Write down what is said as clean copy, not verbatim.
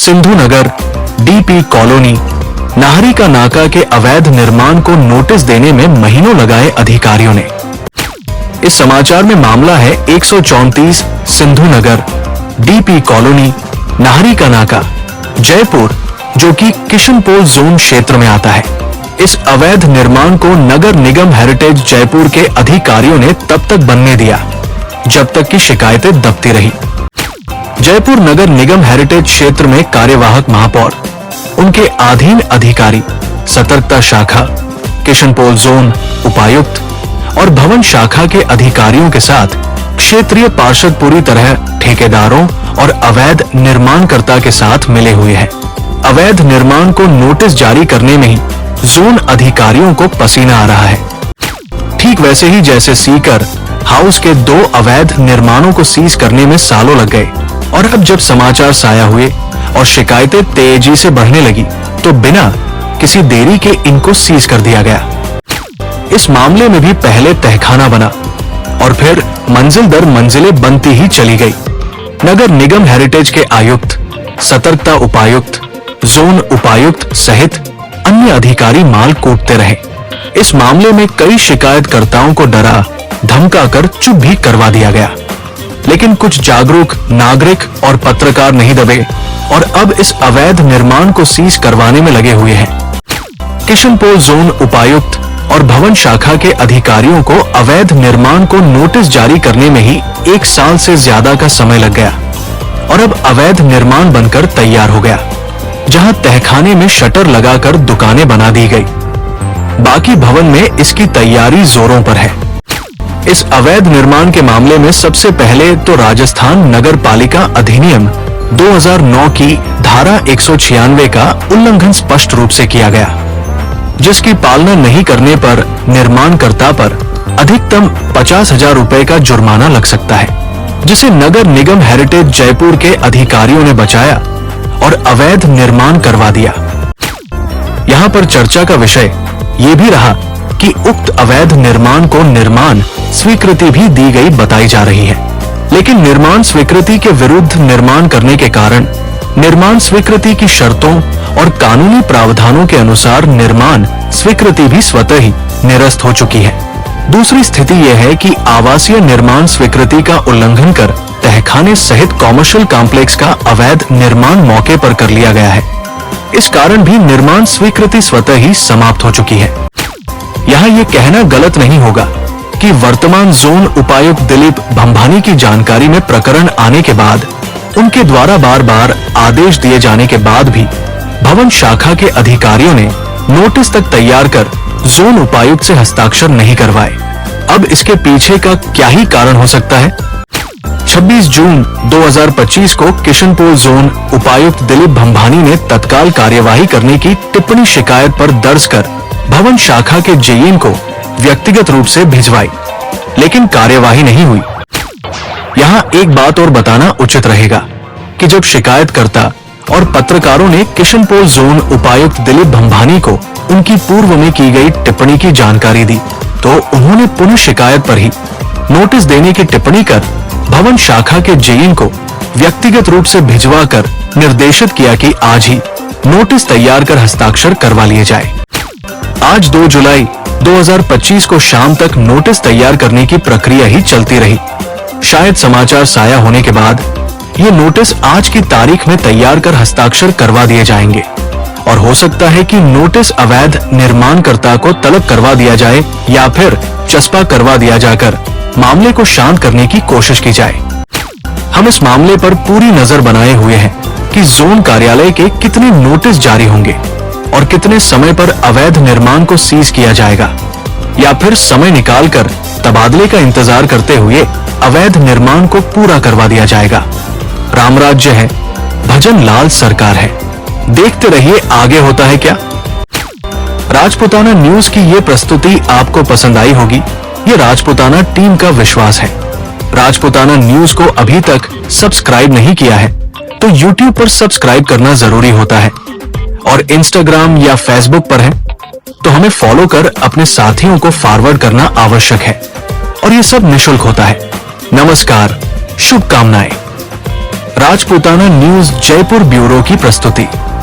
सिंधु नगर, DP colony, Nahari का नाका के अवैध निर्माण को नोटिस देने में महीनों लगाए अधिकारियों ने। इस समाचार में मामला है 134 सिंधु नगर, डीपी कॉलोनी, नाहरी का नाका, जयपुर, जो कि किशनपोल जोन क्षेत्र में आता है। इस अवैध निर्माण को नगर निगम हेरिटेज जयपुर के अधिकारियों ने तब तक बनने दिया जब तक कि शिकायतें दबती रही। जयपुर नगर निगम हेरिटेज क्षेत्र में कार्यवाहक महापौर, उनके अधीन अधिकारी, सतर्कता शाखा, किशनपोल जोन उपायुक्त और भवन शाखा के अधिकारियों के साथ क्षेत्रीय पार्षद पूरी तरह ठेकेदारों और अवैध निर्माणकर्ता के साथ मिले हुए हैं। अवैध निर्माण को नोटिस जारी करने में ही जोन अधिकारियों को पसीना आ रहा है। ठीक वैसे ही जैसे सीकर हाउस के 2 अवैध निर्माणों को सीज करने में सालों लग गए और अब जब समाचार साया हुए और शिकायतें तेजी से बढ़ने लगी तो बिना किसी देरी के इनको सीज कर दिया गया। इस मामले में भी पहले तहखाना बना और फिर मंजिल दर मंजिलें बनती ही चली गई। नगर निगम हेरिटेज के आयुक्त, सतर्कता उपायुक्त, जोन उपायुक्त सहित अन्य अधिकारी माल कूटते रहे। इस मामले में कई शिकायतकर्ताओं को डरा धमकाकर चुप भी करवा दिया गया, लेकिन कुछ जागरूक नागरिक और पत्रकार नहीं दबे और अब इस अवैध निर्माण को सीज करवाने में लगे हुए हैं। किशनपोल जोन उपायुक्त और भवन शाखा के अधिकारियों को अवैध निर्माण को नोटिस जारी करने में ही 1 साल से ज्यादा का समय लग गया और अब अवैध निर्माण बनकर तैयार हो गया, जहां तहखाने में शटर लगाकर दुकानें बना दी गई। बाकी भवन में इसकी तैयारी जोरों पर है। इस अवैध निर्माण के मामले में सबसे पहले तो राजस्थान नगर पालिका अधिनियम 2009 की धारा 196 का उल्लंघन स्पष्ट रूप से किया गया, जिसकी पालना नहीं करने पर निर्माणकर्ता पर अधिकतम 50,000 रुपए का जुर्माना लग सकता है, जिसे नगर निगम हेरिटेज जयपुर के अधिकारियों ने बचाया और अवैध निर्माण करवा दिया। यहाँ पर चर्चा का विषय ये भी रहा कि उक्त अवैध निर्माण को निर्माण स्वीकृति भी दी गई बताई जा रही है, लेकिन निर्माण स्वीकृति के विरुद्ध निर्माण करने के कारण निर्माण स्वीकृति की शर्तों और कानूनी प्रावधानों के अनुसार निर्माण स्वीकृति भी स्वतः ही निरस्त हो चुकी है। दूसरी स्थिति यह है कि आवासीय निर्माण स्वीकृति का उल्लंघन कर तहखाने सहित कॉमर्शियल कॉम्प्लेक्स का अवैध निर्माण मौके पर कर लिया गया है। इस कारण भी निर्माण स्वीकृति स्वतः ही समाप्त हो चुकी है। यहाँ ये कहना गलत नहीं होगा कि वर्तमान जोन उपायुक्त दिलीप भंभानी की जानकारी में प्रकरण आने के बाद उनके द्वारा बार-बार आदेश दिए जाने के बाद भी भवन शाखा के अधिकारियों ने नोटिस तक तैयार कर जोन उपायुक्त से हस्ताक्षर नहीं करवाए। अब इसके पीछे का क्या ही कारण हो सकता है? 26 जून 2025 को किशनपोल जोन उपायुक्त दिलीप भंभानी ने तत्काल कार्यवाही करने की टिप्पणी शिकायत पर दर्ज कर भवन शाखा के जेईएन को व्यक्तिगत रूप से भिजवाई, लेकिन कार्यवाही नहीं हुई। यहाँ एक बात और बताना उचित रहेगा कि जब शिकायतकर्ता और पत्रकारों ने किशनपोल जोन उपायुक्त दिलीप भंभानी को उनकी पूर्व में की गई टिप्पणी की जानकारी दी, तो उन्होंने पुनः शिकायत पर ही नोटिस देने की टिप्पणी कर भवन शाखा के जेईएन को व्यक्तिगत रूप से भिजवा कर निर्देशित किया कि आज ही नोटिस तैयार कर हस्ताक्षर करवा लिए जाए। आज 2 जुलाई 2025 को शाम तक नोटिस तैयार करने की प्रक्रिया ही चलती रही। शायद समाचार साया होने के बाद ये नोटिस आज की तारीख में तैयार कर हस्ताक्षर करवा दिए जाएंगे और हो सकता है कि नोटिस अवैध निर्माणकर्ता को तलब करवा दिया जाए या फिर चस्पा करवा दिया जाकर मामले को शांत करने की कोशिश की जाए। हम इस मामले पर पूरी नजर बनाए हुए हैं कि जोन कार्यालय के कितने नोटिस जारी होंगे और कितने समय पर अवैध निर्माण को सीज किया जाएगा, या फिर समय निकालकर तबादले का इंतजार करते हुए अवैध निर्माण को पूरा करवा दिया जाएगा। रामराज्य है, भजन लाल सरकार है। देखते रहिए आगे होता है क्या। राजपुताना न्यूज की ये प्रस्तुति आपको पसंद आई होगी, ये राजपुताना टीम का विश्वास है। राजपुताना न्यूज को अभी तक सब्सक्राइब नहीं किया है तो YouTube पर सब्सक्राइब करना जरूरी होता है, और Instagram या Facebook पर है तो हमें फॉलो कर अपने साथियों को फॉरवर्ड करना आवश्यक है, और ये सब निशुल्क होता है। नमस्कार, शुभकामनाएं। राजपूताना न्यूज जयपुर ब्यूरो की प्रस्तुति।